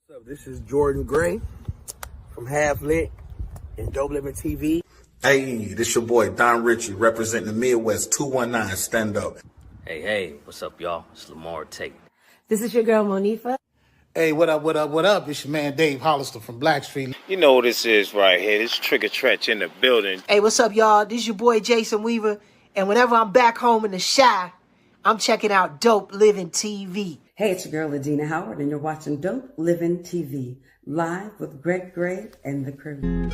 What's up? This is Jordan Gray from Half Lit and DopelivenTV. Hey, this your boy Don Ritchie representing the Midwest 219 Stand Up. Hey, what's up, y'all? It's Lamar Tate. This is your girl, Monifa. Hey, what up? It's your man Dave Hollister from Blackstreet. You know what this is right here. This Trigger Tretch in the building. Hey, what's up, y'all? This is your boy Jason Weaver. And whenever I'm back home in the Chi, I'm checking out Dope Living TV. Hey, it's your girl, Adina Howard, and you're watching Dope Living TV, live with Greg Gray and the crew.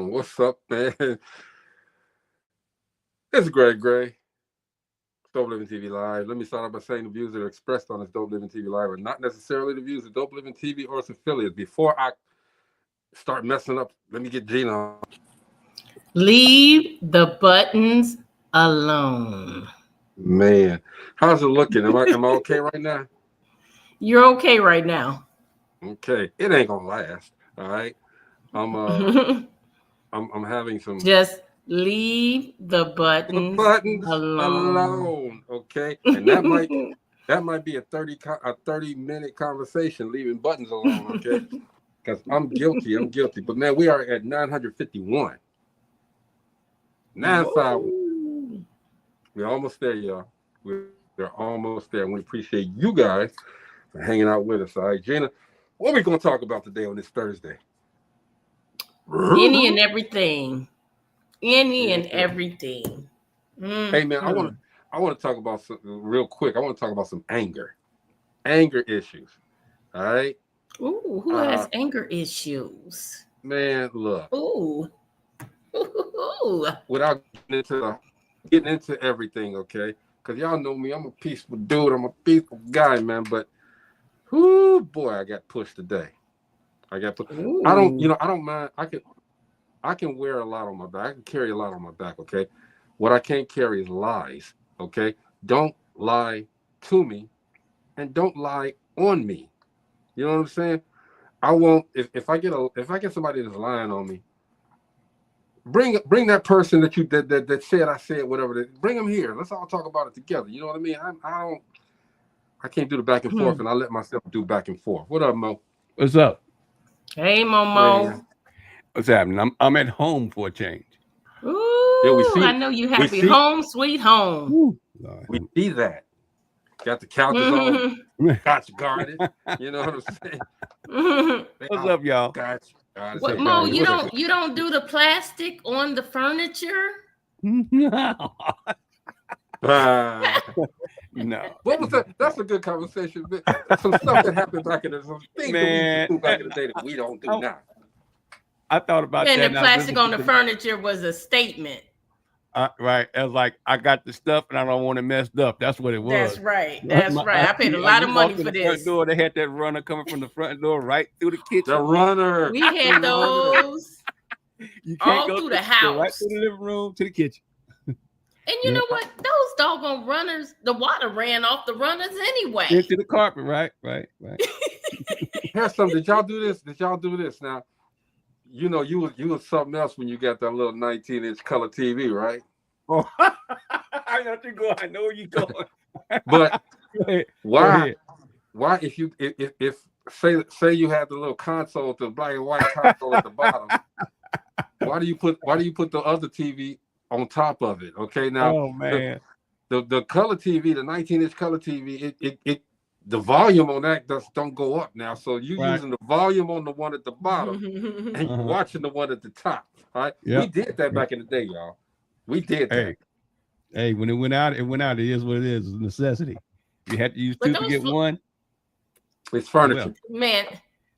What's up, man? This is Greg Gray, Dope Living TV Live. Let me start off by saying the views that are expressed on this Dope Living TV Live are not necessarily the views of Dope Living TV or its affiliates. Before I start messing up, let me get Gina on. Leave the buttons alone. Man, how's it looking? Am I okay right now? You're okay right now. Okay, it ain't gonna last. All right, I'm having some. Just leave the buttons alone. Okay, and that might be a 30-minute conversation, leaving buttons alone. Okay, because I'm guilty. But man, we are at 951. 951. We're almost there, y'all. We're almost there, and we appreciate you guys for hanging out with us. All right, Gina, what are we gonna talk about today on this Thursday? Any and everything. Mm-hmm. Hey man, I want to talk about something real quick. I want to talk about some anger issues. All right. Ooh, who has anger issues? Man, look. Ooh. Without getting into everything, okay? Because y'all know me, I'm a peaceful dude. I'm a peaceful guy, man. But, whoo, boy, I got pushed today. I don't mind. I can wear a lot on my back. I can carry a lot on my back, okay? What I can't carry is lies, okay? Don't lie to me and don't lie on me. You know what I'm saying? I won't if I get somebody that's lying on me, bring that person that said I said whatever, bring them here. Let's all talk about it together. You know what I mean? I can't do the back and forth, and I let myself do back and forth. What up, Mo? What's up? Hey, Momo. Man. What's happening? I'm at home for a change. Ooh, yeah, I know you happy. Home, sweet home. Ooh, we see that. Got the couches on. Got you guarded. You know what I'm saying? What's up, y'all? Got you. What, Mo? You don't do the plastic on the furniture? No. No. What was that? That's a good conversation. Some stuff that happened back in the things that we used to do back in the day that we don't do now. I thought about that. And the plastic on the furniture was a statement. Right. It was like, I got the stuff and I don't want it messed up. That's what it was. That's right. I paid a lot of money for this. Front door, they had that runner coming from the front door right through the kitchen. The runner. We had those you can't all through the house. Right through the living room to the kitchen. And you know what? Those doggone runners, the water ran off the runners anyway. Into the carpet, right. Here's something. Did y'all do this? Now, you know, you was something else when you got that little 19-inch color TV, right? Oh, I know you go. I know where you going. But why if say you had the little console, the black and white console at the bottom, why do you put the other TV on top of it? Okay, now, oh man, the color TV, the 19-inch color TV, it the volume on that don't go up now. So you're using the volume on the one at the bottom and you're watching the one at the top. All right. Yep. We did that back in the day, y'all. We did that. Hey, when it went out, it went out. It is what it is. It's a necessity. You had to use two to get one. It's furniture. Man,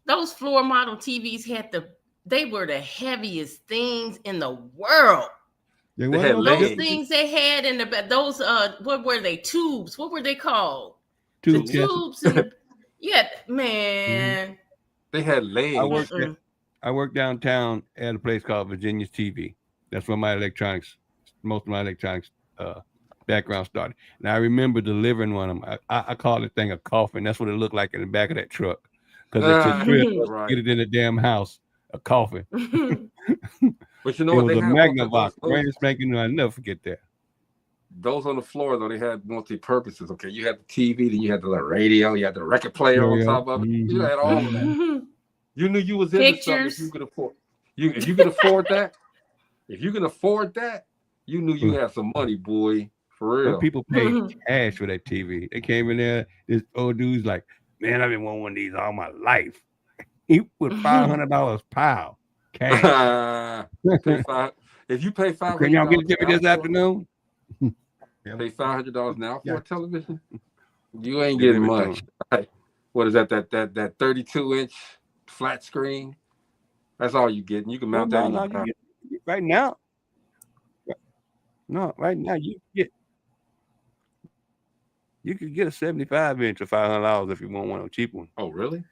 those floor model TVs they were the heaviest things in the world. They had wasn't Those no legs. things they had in the those what were they, tubes? What were they called? The tube test. tubes in the man. They had I legs. worked at, I worked downtown at a place called Virginia's TV. That's where most of my electronics background started. And I remember delivering one of them. I call the thing a coffin. That's what it looked like in the back of that truck. Because it took 3 of us to get it in the damn house. A coffin. But you know It what? was They a had Magnavox. Brand spanking new. I'll never forget that. those on the floor, though, they had multi-purposes. Okay, you had the TV, then you had the radio, you had the record player on top of it. You had all of that. You knew you was into something if you could afford. If you could afford that, you knew you had some money, boy. For real. Some people paid cash for that TV. They came in there. This old dude's like, man, I've been wanting one of these all my life. He put $500 pow cash. If you pay $500, can y'all get it to me this afternoon? Pay $500 now for a television. You ain't getting much. What is that? That 32-inch flat screen. That's all you get. You can mount that. No, right now. No, right now you could get a 75-inch for $500 if you want one, a cheap one. Oh, really?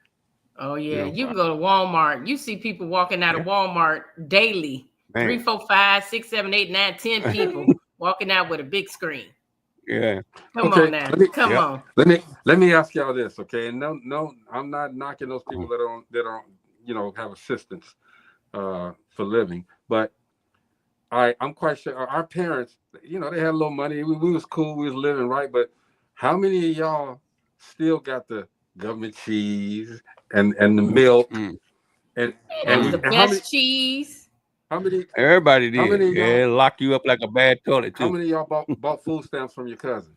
Oh yeah, you can go to Walmart. You see people walking out of Walmart daily. Man. 3, 4, 5, 6, 7, 8, 9, 10 people walking out with a big screen. Yeah. Come on now. Come on. Let me ask y'all this, okay? And no, I'm not knocking those people that don't have assistance for living, but I'm quite sure our parents, they had a little money. We was cool, we was living right, but how many of y'all still got the government cheese and the milk and the best cheese? How many? Everybody did. Yeah, lock you up like a bad toilet too. How many of y'all bought food stamps from your cousin?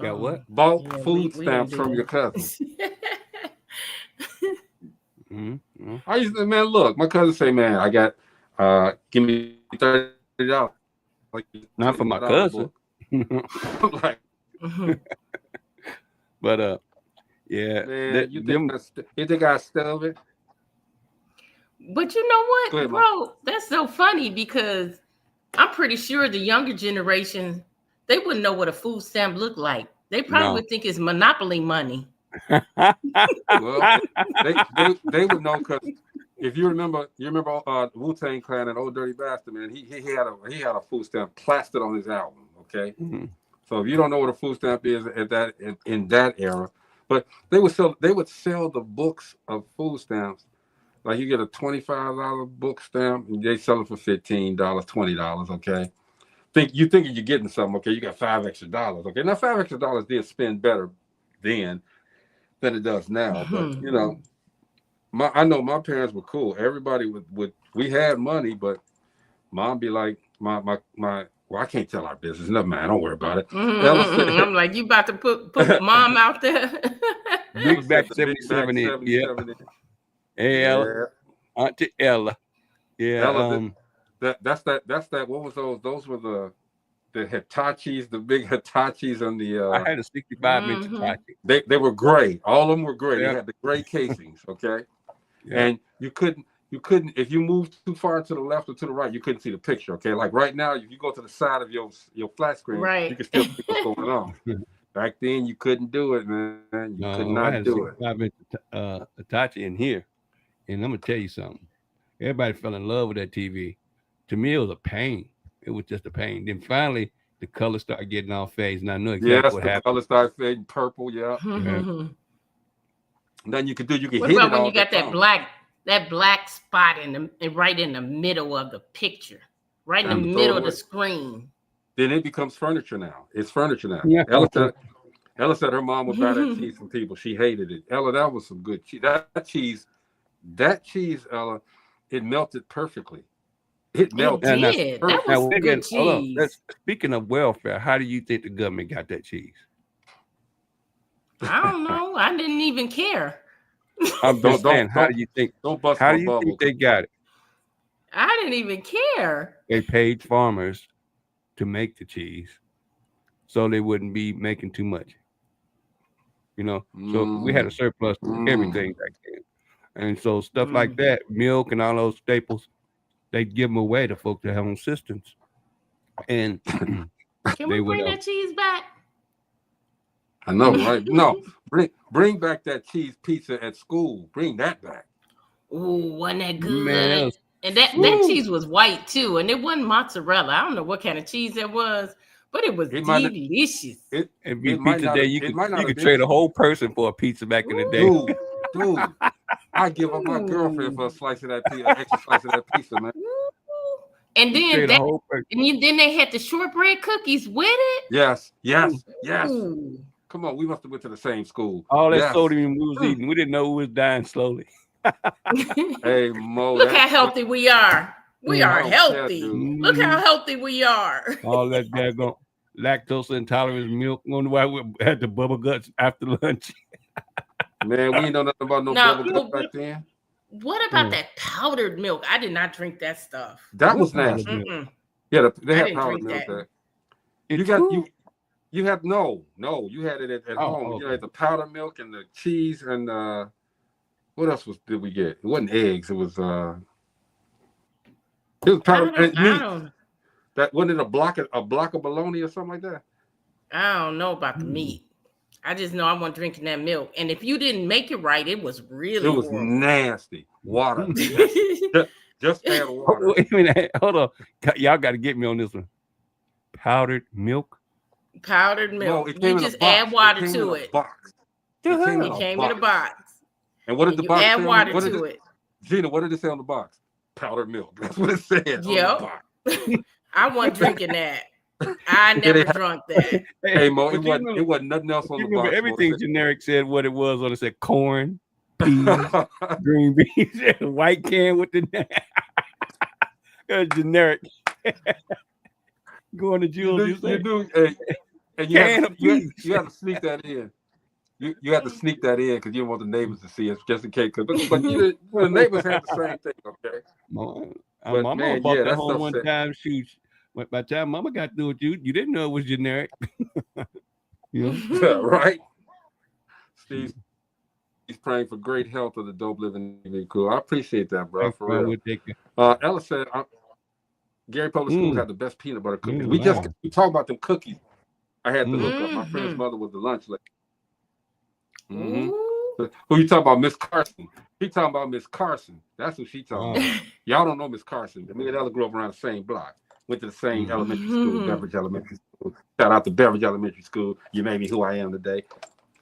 Got what? Bought food stamps from your cousin. I used to, man, look, my cousin say, man, I got give me $30. Not for my cousin. Like, but yeah. Man, you think I stole it? But you know what, ahead, bro? That's so funny because I'm pretty sure the younger generation, they wouldn't know what a food stamp looked like. They probably would think it's Monopoly money. Well, they would know because if you remember Wu-Tang Clan and Old Dirty Bastard, man, he had a food stamp plastered on his album. Okay, so if you don't know what a food stamp is in that era, but they would sell the books of food stamps. Like you get a $25 book stamp and they sell it for $15, $20. Okay, you're thinking you're getting something. Okay, you got $5 extra. Okay, now $5 extra did spend better then than it does now. But I know my parents were cool. Everybody would we had money, but mom be like well, I can't tell our business. No, man, don't worry about it. I'm like, you about to put mom out there? Big back 77 in. Yeah. Hey, Ella. Auntie Ella. Yeah. Ella, that's that. What was those? Those were the Hitachis, the big Hitachis and the. I had a 65-inch Hitachi. They were gray. All of them were gray. They had the gray casings. Okay, and you couldn't if you moved too far to the left or to the right, you couldn't see the picture. Okay, like right now, if you go to the side of your flat screen, you can still see what's going on. Back then, you couldn't do it, man. You could not do it. 65-inch Hitachi in here. And I'm gonna tell you something. Everybody fell in love with that TV. To me, it was a pain. It was just a pain. Then finally, the color started getting all fades, and I knew exactly what happened. Color started fading purple. Yeah. Then you could hit it. What about when you got that black spot right in the middle of the picture, right in the middle of the screen? Then it becomes furniture now. It's furniture now. Yeah. Ella said her mom would buy that cheese from people. She hated it. Ella, that was some good cheese. That cheese, Ella, it melted perfectly. It melted. It did. That was good cheese. Speaking of welfare, how do you think the government got that cheese? I don't know. I didn't even care. I'm just saying, how do you think they got it? I didn't even care. They paid farmers to make the cheese so they wouldn't be making too much. you know. So we had a surplus to everything back then. And so stuff like that, milk and all those staples, they give them away to folks that have on systems. And Can we bring that cheese back? I know, right? No, bring back that cheese pizza at school. Bring that back. Ooh, wasn't that good? Man, and that cheese was white too, and it wasn't mozzarella. I don't know what kind of cheese that was, but it was delicious. It'd be pizza day. You could trade a whole person for a pizza back in the day. Dude, I give up my girlfriend for a slice of that pizza, an extra slice of that pizza, man. And then then they had the shortbread cookies with it. Yes. Ooh. Come on, we must have went to the same school. All that sodium we was eating, we didn't know we was dying slowly. Hey, Mo, look how healthy we are. We are healthy. Look how healthy we are. All that daggone lactose intolerant milk. Wonder why we had the bubble guts after lunch. Man, we ain't know nothing about no bubble guts back then. What about that powdered milk? I did not drink that stuff. That was nasty. Yeah, they had powdered milk there. You had you had it at home. Okay. You had the powdered milk and the cheese and what else did we get? It wasn't eggs. It was powdered and meat. That wasn't it a block of bologna or something like that? I don't know about the meat. I just know I wasn't drinking that milk. And if you didn't make it right, it was really horrible. Nasty. Water. just add water. Wait a minute. Hold on. Y'all got to get me on this one. Powdered milk? Powdered milk. No, you just add water to it. It came in a box. And what did the box say? Add water to it. Gina, what did it say on the box? Powdered milk. That's what it said. Yep. I wasn't drinking that. I never drunk that. Hey, Mo, it wasn't nothing else on the box. Everything generic said what it was on it. Said corn, peas, green beans, and white can with the generic. Going to Jules, you do, and you have to sneak that in. You have to sneak that in because you don't want the neighbors to see it, just in case. But the neighbors have the same thing, okay? Mama bought that home one time. By the time Mama got through with you didn't know it was generic. Right? Steve, he's praying for great health of the Dope Living TV crew. I appreciate that, bro. For real. Ella said, Gary Public Schools had the best peanut butter cookies. We talk about them cookies. I had to look up. My friend's mother was the lunch lady. Who you talking about? Miss Carson. He talking about Miss Carson. That's who she talking about. Y'all don't know Miss Carson. Me and Ella grew up around the same block. Went to the same elementary school, Beveridge Elementary School. Shout out to Beveridge Elementary School. You made me who I am today.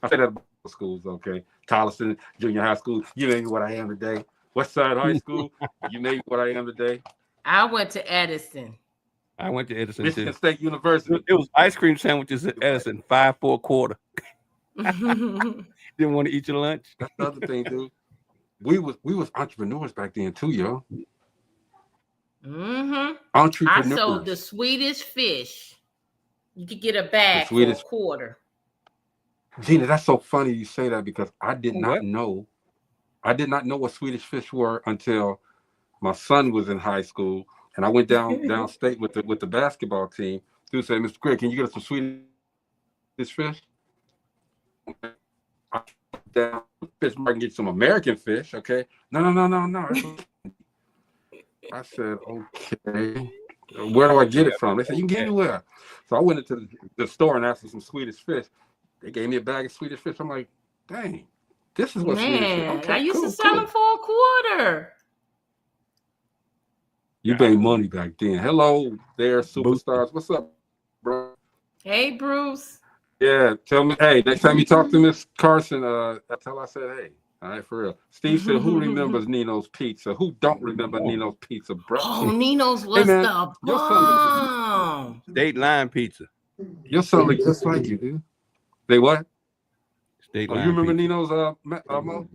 I said that about schools, okay? Tolleson Junior High School. You made me what I am today. Westside High School. You made me what I am today. I went to Edison. I went to Edison Michigan State University. It was ice cream sandwiches at Edison, 5 for a quarter. Didn't want to eat your lunch. That's the other thing, dude. We was entrepreneurs back then too, yo. Entrepreneurs. I sold the Swedish fish. You could get a bag for a quarter. Gina, that's so funny you say that because I did not know. I did not know what Swedish fish were until my son was in high school, and I went downstate with the basketball team. Dude said, "Mr. Greg, can you get us some Swedish fish?" I down fish market and get some American fish. Okay, no. I said, okay. Where do I get it from? They said, you can get it anywhere. So I went into the store and asked for some Swedish fish. They gave me a bag of Swedish fish. I'm like, dang, this is what Swedish fish. Okay, I used to sell them for a quarter. You made money back then. Hello there, superstars. What's up, bro? Hey, Bruce. Yeah, tell me, hey, next time you talk to Miss Carson, tell her I said, hey. All right, for real. Steve said, who remembers Nino's Pizza? Who don't remember Nino's Pizza, bro? Oh, Nino's was the bomb. State Line Pizza. Your son looks just like you, dude. They what? State Line you remember pizza. Nino's, Mo?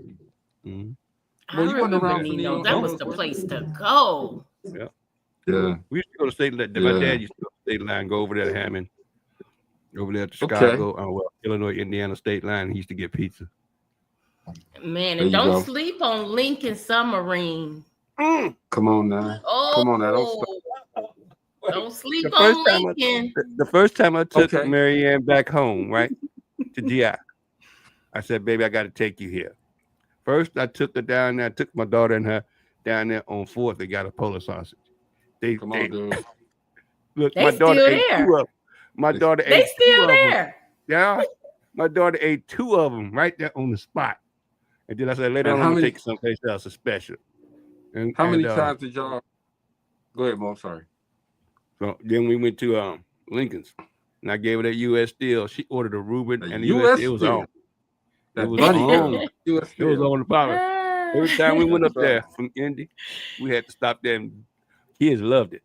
Well, you remember Nino's. That was the place to go. Yeah. Yeah. We used to go to State Line. My dad used to go to State Line, go over there to Hammond, over there to Chicago, Illinois, Indiana State Line. He used to get pizza. Man, and don't sleep on Lincoln Submarine. Come on now. Don't sleep on Lincoln. The first time I took Marianne back home, right, to DI, I said, baby, I got to take you here. First, I took her down there. I took my daughter and her down there on 4th. They got a Polish sausage. Come on, dude. Look, They my daughter still ate there. 2 of them. My daughter They ate 2 still of them. there. Yeah. My daughter ate 2 of them right there on the spot. And then I said, later on, I'm going to take you someplace else, a special. And, how many times did y'all? Go ahead, Mo. Sorry. So then we went to Lincoln's, and I gave her that U.S. Steel. She ordered a Reuben, and the U.S. Steel was Steel. on. That It was bunny on. girl. U.S. It was Steel. on the power. Every time we went up there from Indy, we had to stop there, and kids loved it.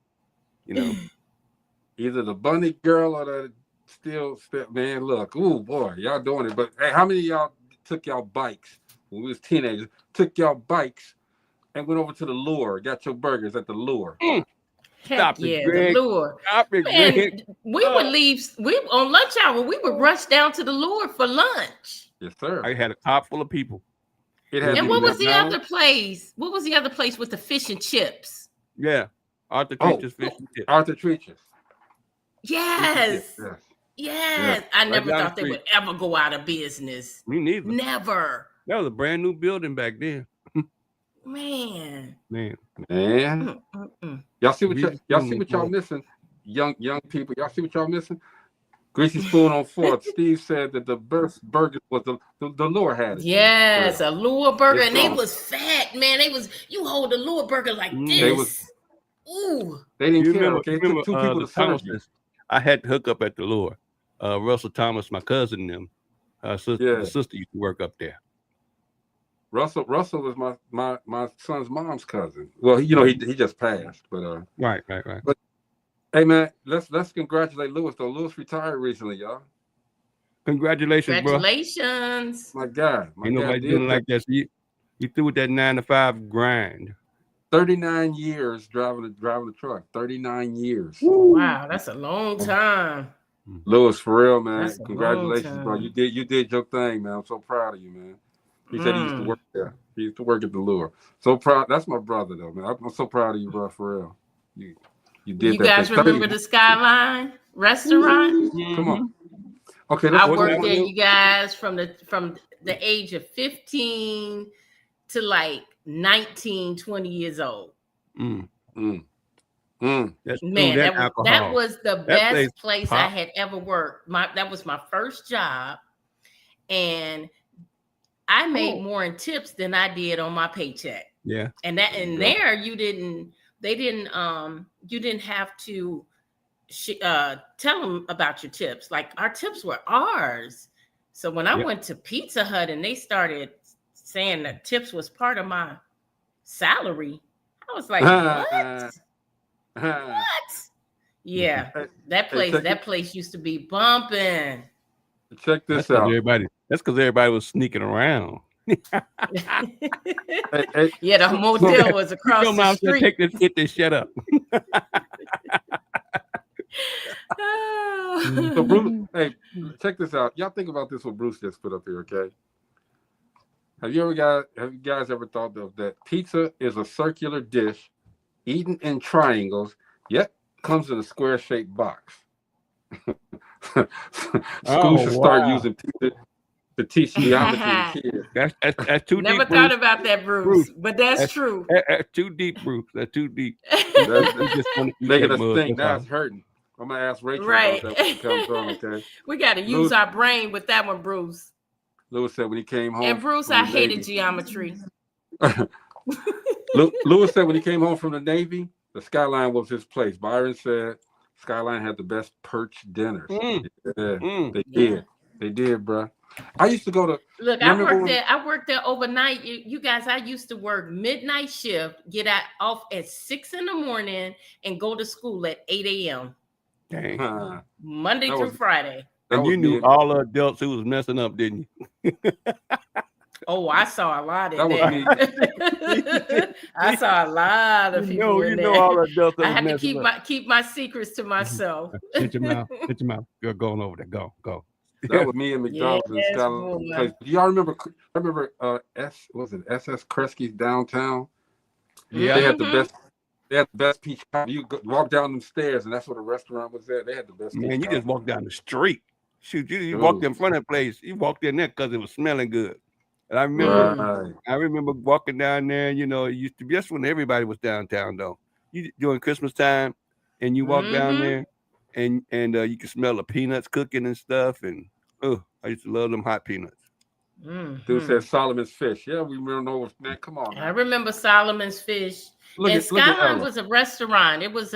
You know, Either the bunny girl or the steel. Man, look, ooh boy, y'all doing it. But hey, how many of y'all took y'all bikes when we was teenagers? Took y'all bikes and went over to the Lure, got your burgers at the Lure. Stop yeah, it, Greg. the Lure. Stop it, Man, Greg. we would leave. We on lunch hour. We would rush down to the Lure for lunch. Yes, sir. I had a car full of people. It had And to what be was the McDonald's. other place? What was the other place with the fish and chips? Yeah, Arthur Treacher's fish and chips. Arthur Treacher's. Yes. Yes. Yes. I never down thought the they street. would ever go out of business. Me neither. Never. That was a brand new building back then. Man. Man. Y'all see what y'all missing? Young people, y'all see what y'all missing? Greasy Spoon on 4th. Steve said that the best burger was the Lure had it. Yes, a Lure burger, It's and they strong. was fat, man. You hold a Lure burger like this. Ooh. They didn't You care. remember, Okay, you it took remember 2 people the to serve you. Thomases? I had to hook up at the Lure. Russell Thomas, my cousin, and them. The sister used to work up there. Russell was my son's mom's cousin. Well, he just passed, but Right. But hey, man, let's congratulate Lewis though. Lewis retired recently, y'all. Congratulations, bro. Congratulations. My God, Ain't nobody doing like that. So you threw with that 9-to-5 grind. 39 years driving a truck. 39 years. Wow, that's a long time. Lewis, for real, man. That's a Congratulations, long bro. time. You did your thing, man. I'm so proud of you, man. He said he used to work there. He used to work at the Lure. So proud. That's my brother, though, man. I'm so proud of you, bro. For real. You did You that. guys thing. remember the Skyline restaurant? Come on. Okay, I worked there, you guys, from the age of 15 to like 19, 20 years old. Man, that was the best place I pop. had ever worked. That was my first job, and I made more in tips than I did on my paycheck. Yeah, there you didn't have to tell them about your tips. Like our tips were ours. So when I went to Pizza Hut and they started saying that tips was part of my salary, I was like, what? What? Yeah, that place used to be bumping. Check this out. That's because everybody was sneaking around. Yeah, the motel was across the street. Get this shut up. So Bruce, hey, check this out. Y'all think about this what Bruce just put up here, okay? Have you guys ever thought of that pizza is a circular dish eaten in triangles, yet comes in a square-shaped box? Schools should start using pizza to teach geometry to kids. That's too deep. Never thought about that, Bruce, but that's true. That's too deep, Bruce. That's too deep. Making us think. Now it's hurting. I'm gonna ask Rachel about that when she comes on. Okay. We got to use our brain with that one, Bruce. Lewis said when he came home. And Bruce, I hated geometry. Lewis said when he came home from the Navy, the Skyline was his place. Byron said Skyline had the best perch dinners. They did, bro. I used to go to. Look, I worked there overnight. You guys, I used to work midnight shift, get off at 6 a.m, and go to school at 8 a.m. Dang. Monday through Friday. And you knew all the adults who was messing up, didn't you? Oh, I saw a lot in there. I saw a lot of people in there. All the adults I had to keep my secrets to myself. Shut your mouth. You're going over there. Go. That was me and McDonald's in Skyline place. Do y'all remember? Was it SS Kresge's downtown? Yeah, they had the best. They had the best peach cobbler. You walk down them stairs, and that's where the restaurant was at. They had the best. Man, you just walk down the street. Shoot, you walked in front of the place. You walked in there because it was smelling good. And I remember walking down there. You know, it used to be just when everybody was downtown though. You during Christmas time, and you walk down there, and you can smell the peanuts cooking and stuff. And I used to love them hot peanuts. Dude said Solomon's Fish. Yeah, we remember. Man, come on. Man. I remember Solomon's Fish. And Skyline was a restaurant. It was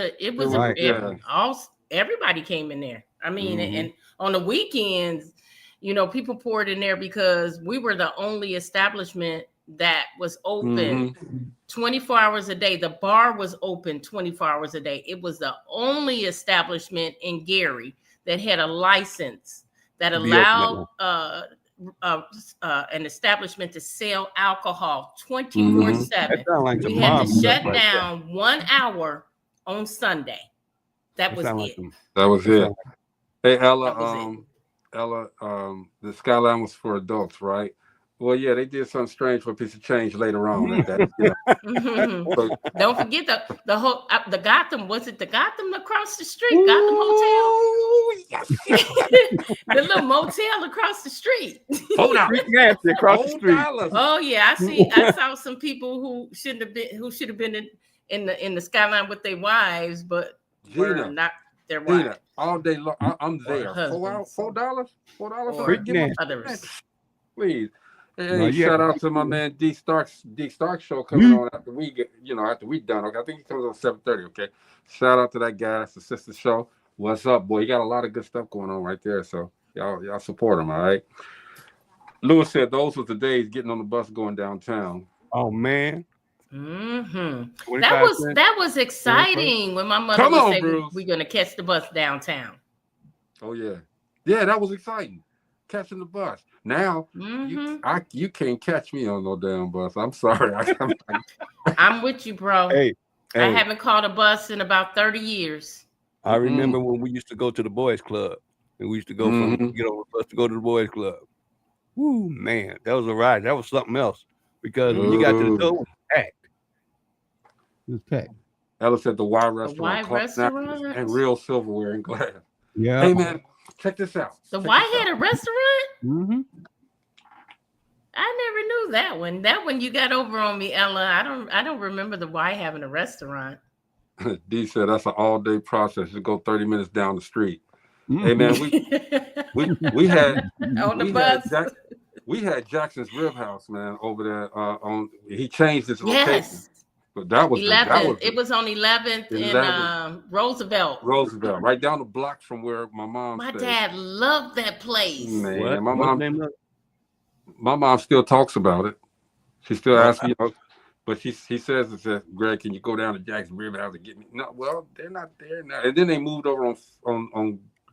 everybody came in there. I mean, and on the weekends, you know, people poured in there because we were the only establishment that was open 24 hours a day. The bar was open 24 hours a day. It was the only establishment in Gary that had a license that allowed an establishment to sell alcohol 24/7. We had to shut down 1 hour on Sunday. That was it. That was it. Hey, Ella, the Skyline was for adults, right? Well, yeah, they did something strange for a piece of change later on. So, don't forget the Gotham. Was it the Gotham across the street? Gotham Hotel. Yes. The little motel across the street. Hold on, across the street. Oh yeah, I saw some people who should have been in the Skyline with their wives, but were not their wives. Gina, all day long, I'm there. $4 others. Please. Hey, shout out to my man D Stark show coming on after we done. Okay, I think he comes on 7:30. Okay, shout out to that guy. That's the sister show. What's up, boy? You got a lot of good stuff going on right there. So y'all support him, all right. Lewis said those were the days getting on the bus going downtown. Oh man. That was exciting when my mother would say we're gonna catch the bus downtown. Oh yeah, that was exciting. Catching the bus. Now you can't catch me on no damn bus. I'm sorry. I'm with you, bro. Hey, I haven't caught a bus in about 30 years. I remember when we used to go to the boys' club, and we used to go get on the bus to go to the boys' club. Woo, man, that was a ride. That was something else because when you got to the door, it was packed. It was packed. Ella said the Y restaurant, and real silverware and glass. Yeah. Hey man. Check this out. The Y had a restaurant? I never knew that one. That one you got over on me, Ella. I don't remember the Y having a restaurant. D said that's an all-day process. You go 30 minutes down the street. Hey man, we had on the bus. We had Jackson's Rib House, man, over there. He changed his location. But that was 11th. It was on 11th in Roosevelt. Roosevelt, right down the block from where my mom stayed. Dad loved that place. Man, my mom still talks about it. She still asks me, but he says, Greg, can you go down to Jackson Rib House and get me? No, well, they're not there now. And then they moved over on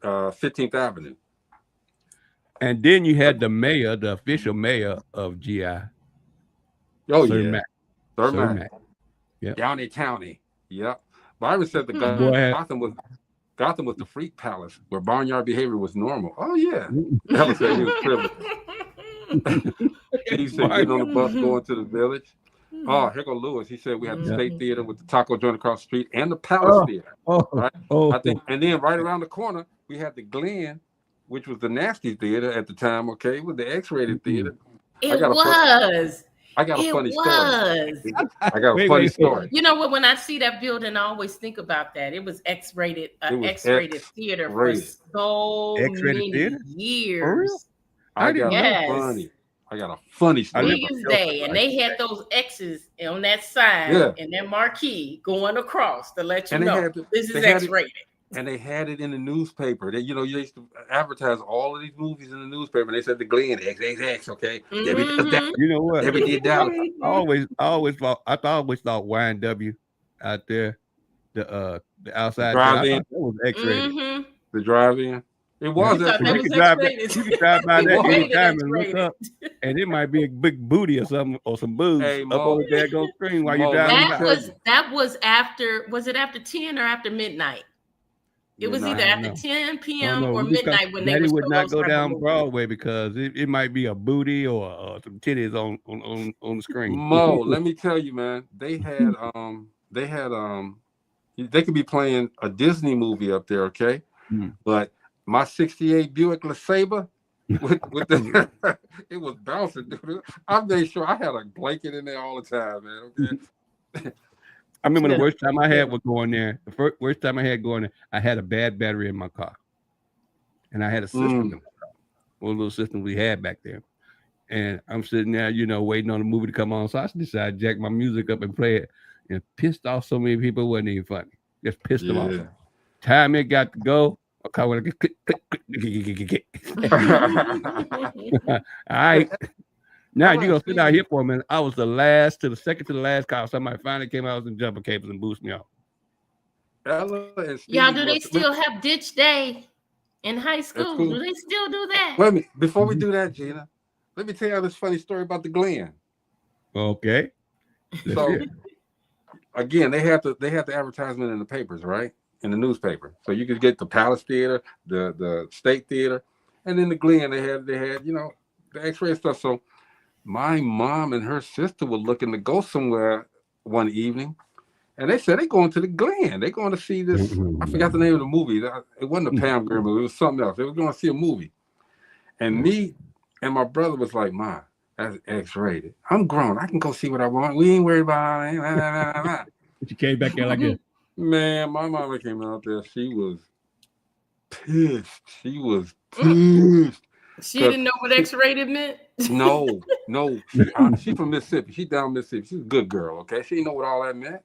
15th Avenue. And then you had the mayor, the official mayor of GI. Oh, Sir yeah. Mac. Sir Mac. Yep. Downey County. Yep. Byron said Gotham was the freak palace where barnyard behavior was normal. Oh, yeah. Ella said he was privileged. He said getting on the bus going to the village. Oh, here go Lewis. He said we had the State Theater with the taco joint across the street and the Palace Theater. Right? I think, and then right around the corner, we had the Glen, which was the Nasty Theater at the time, okay? It was the X-rated theater. I got a funny story. I got a funny story. You know what? When I see that building, I always think about that. It was X-rated, X-rated theater for so many years. I got a funny story. New Year's Day, and they had those X's on that sign and that marquee going across to let you know this is X-rated. And they had it in the newspaper. They, you used to advertise all of these movies in the newspaper. And they said the Glen XXX, okay. You know what? I always thought YNW out there, the outside drive-in. That was X-rated. The drive-in. It was. You can drive by that anytime and look up, and it might be a big booty or something, or some boobs up over there go screen while you're driving. That was after. Was it after 10 or after midnight? It was either after 10 p.m. or midnight when they would not go down Broadway because it might be a booty or some titties on the screen. Mo, let me tell you, man, they could be playing a Disney movie up there, okay? But my '68 Buick LeSabre with the it was bouncing, dude. I made sure I had a blanket in there all the time, man. Okay. I remember the worst time I had was going there. The worst time I had going there, I had a bad battery in my car, and I had a system in my car, one little system we had back there. And I'm sitting there, waiting on the movie to come on. So I decided to jack my music up and play it, and pissed off so many people. It wasn't even funny. Just pissed them off. Time it got to go. Okay, well, click, click, click. All right. Now you're gonna sit out here for a minute. I was the second to the last car. Somebody finally came out in jumper capers and boosted me off. Y'all, do they still have ditch day in high school? Do they still do that? Wait a minute. Before we do that, Gina, let me tell you this funny story about the Glen. Okay. So again, they had the advertisement in the papers, right? In the newspaper. So you could get the Palace Theater, the State Theater, and then the Glen. They had the X-ray stuff. So my mom and her sister were looking to go somewhere one evening, and they said they're going to the Glen. They're going to see this. I forgot the name of the movie. It wasn't a Pam Grier movie. It was something else. They were going to see a movie. And me and my brother was like, "Ma, that's X-rated. I'm grown. I can go see what I want. We ain't worried about it." She came back there like this. Man, my mama came out there. She was pissed. She was pissed. She didn't know what X-rated meant? No. She's from Mississippi. She's down Mississippi. She's a good girl, okay? She didn't know what all that meant.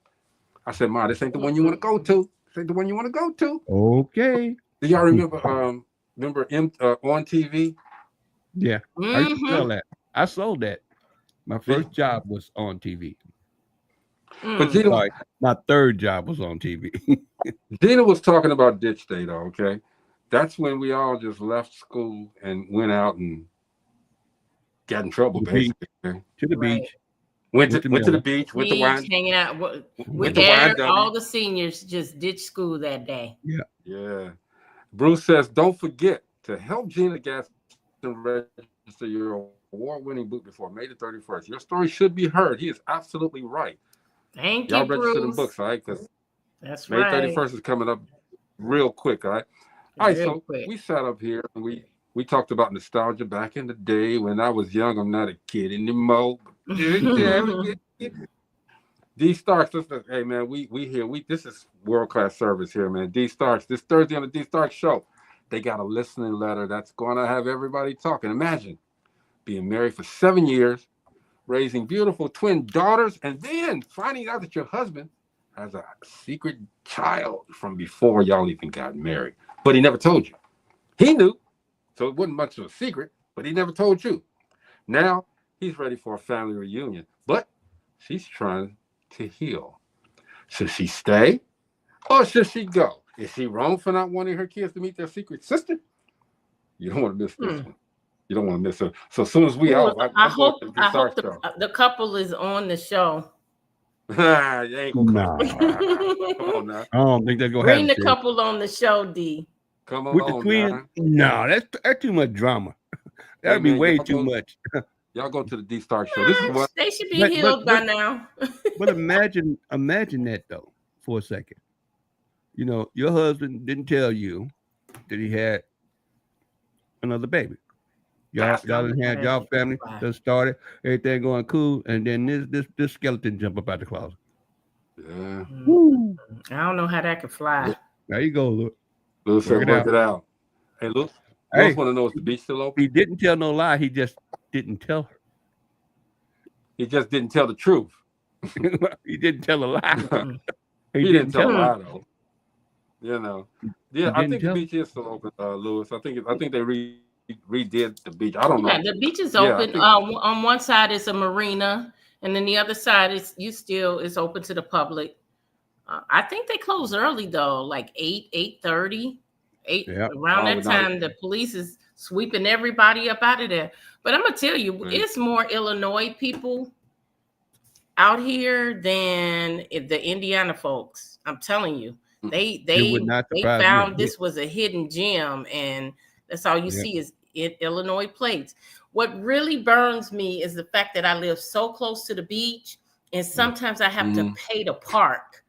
I said, Ma, this ain't the one you want to go to. This ain't the one you want to go to. Okay. Do y'all remember on TV? Yeah. I used to sell that. I sold that. My first job was on TV. But Gina, my third job was on TV. Gina was talking about ditch day, though, okay? That's when we all just left school and went out and got in trouble, basically. To the beach. Went to the beach, went to wine. Hanging out. All the seniors just ditched school that day. Yeah. Bruce says, don't forget to help Gina Gaston register your award-winning book before May the 31st. Your story should be heard. He is absolutely right. Thank y'all you, Bruce. register them books, all right? Because that's May 31st is coming up real quick, all right? All right, so we sat up here and we talked about nostalgia back in the day when I was young. I'm not a kid anymore. D Starks, hey man, we here. This is world-class service here, man. D Starks, this Thursday on the D Starks show, they got a listening letter that's going to have everybody talking. Imagine being married for 7 years, raising beautiful twin daughters, and then finding out that your husband has a secret child from before y'all even got married. But he never told you. He knew, so it wasn't much of a secret, but he never told you. Now he's ready for a family reunion, but she's trying to heal. Should she stay or should she go? Is she wrong for not wanting her kids to meet their secret sister? You don't want to miss this one. You don't want to miss her. So as soon as we out, I hope the couple is on the show. You ain't gonna come on now. I don't think they're gonna bring the couple on the show, D. Come on, with the twins. No, that's too much drama. That'd be way too much. Y'all go to the D Star show. This is what they should be healed by now. But imagine that though for a second. You know, your husband didn't tell you that he had another baby. Y'all didn't have y'all family that started, everything going cool, and then this skeleton jump up out the closet. Yeah. I don't know how that could fly. There you go, Luke. Luke said, work it out. Hey, Luke. I just want to know, is the beach still open? He didn't tell no lie. He just didn't tell her. He just didn't tell the truth. He didn't tell a lie. He didn't tell a lie, though. You know. Yeah, I think the beach is still open, Lewis. I think they redid the beach. I don't know. Yeah, the beach is open. On one side is a marina, and then the other side is open to the public. I think they close early though, like 8:30. Around that time, the police is sweeping everybody up out of there. But I'm gonna tell you, it's more Illinois people out here than the Indiana folks. I'm telling you, they found this was a hidden gem, and that's all you see is Illinois plates. What really burns me is the fact that I live so close to the beach, and sometimes I have to pay to park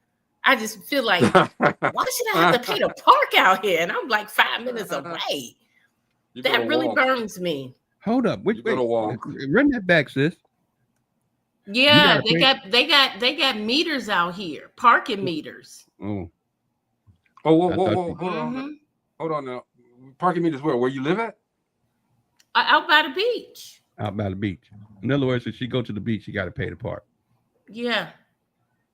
I just feel like, why should I have to pay to park out here? And I'm like 5 minutes away. That really burns me. Hold up. Wait. Run that back, sis. Yeah, they got meters out here, parking meters. Whoa. Hold on now. Parking meters where you live at? Out by the beach. Out by the beach. In other words, if she go to the beach, you got to pay to park. Yeah.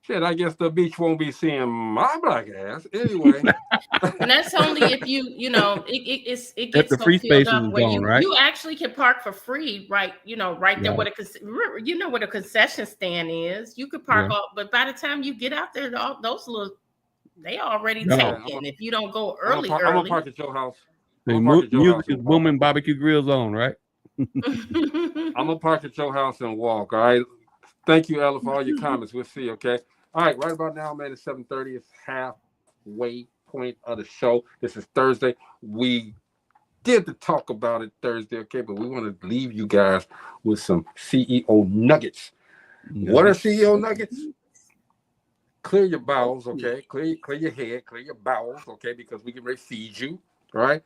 Shit, I guess the beach won't be seeing my black ass anyway. And that's only if it gets the so free filled space up is where gone, right? You actually can park for free, right? Right there where where the concession stand is. You could park off, but by the time you get out there, those little they already taken. If you don't go early. I'm gonna park at your house. Music is booming, barbecue grills on, right? I'm gonna park at your house and walk. All right. Thank you, Ella, for all your comments. We'll see. Okay. All right. Right about now, man. It's 7:30. It's halfway point of the show. This is Thursday. We did the talk about it Thursday, okay, but we want to leave you guys with some CEO nuggets. What are CEO nuggets? Clear your bowels, okay? Clear your head, clear your bowels, okay? Because we can ready to feed you, all right?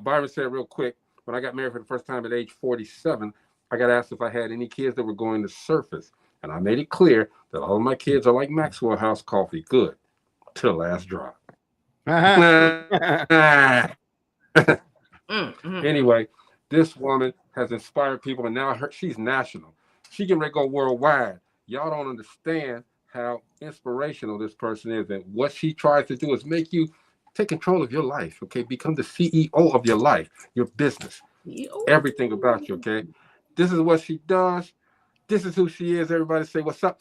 Byron said real quick, when I got married for the first time at age 47, I got asked if I had any kids that were going to surface. And I made it clear that all of my kids are like Maxwell House coffee, good, till the last drop. Anyway, this woman has inspired people, and now she's national. She can go worldwide. Y'all don't understand how inspirational this person is, and what she tries to do is make you take control of your life, okay? Become the CEO of your life, your business, everything about you, okay? This is what she does. This is who she is. Everybody say, what's up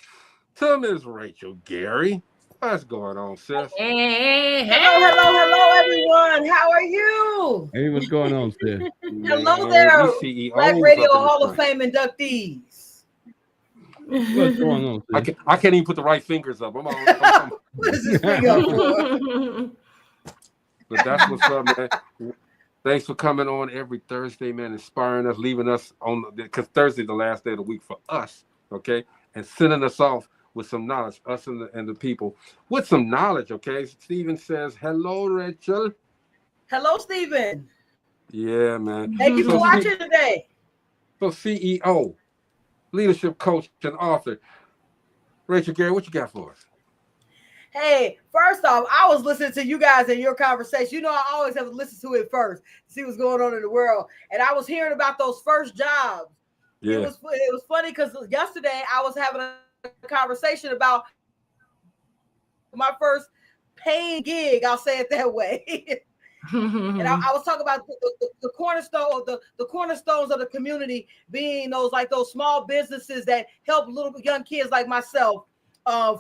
to Ms. Rachel Gary. What's going on, sis? Hey. Hello, everyone. How are you? Hey, what's going on, sis? Hello there, Black Radio Hall of Fame inductees. What's going on, sis? I can't even put the right fingers up. I'm what is this finger for? But that's what's up, man. Thanks for coming on every Thursday, man, inspiring us, leaving us on, because Thursday the last day of the week for us, okay? And sending us off with some knowledge, us and the people, with some knowledge, okay? Stephen says, hello, Rachel. Hello, Stephen. Yeah, man. Thank you for watching today. So CEO, leadership coach, and author. Rachel Gary, what you got for us? Hey, first off, I was listening to you guys and your conversation. You know, I always have to listen to it first to see what's going on in the world. And I was hearing about those first jobs. Yeah. It was funny because yesterday I was having a conversation about my first paying gig. I'll say it that way. And I was talking about the cornerstone, the cornerstones of the community being those small businesses that help little young kids like myself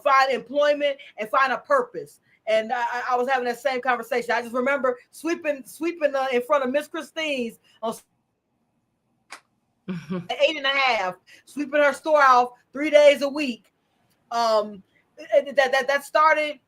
find employment and find a purpose. And I was having that same conversation. I just remember sweeping in front of Miss Christine's on 8.5, sweeping her store off 3 days a week. That started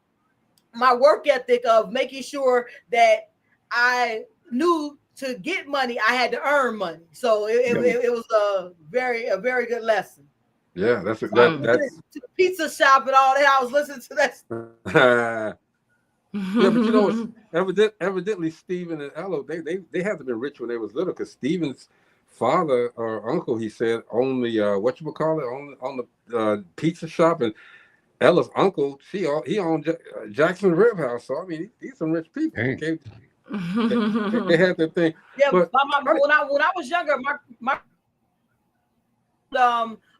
my work ethic of making sure that I knew to get money, I had to earn money. So it was a very good lesson. Yeah, that's to the pizza shop and all that. I was listening to that. Yeah, but you know, evidently Stephen and Ella, they had to be rich when they was little, because Stephen's father or uncle, he said, owned the on the pizza shop, and Ella's uncle, he owned Jackson Rib House. So I mean, these some rich people. Okay? they had their thing. Yeah, but when I was younger, my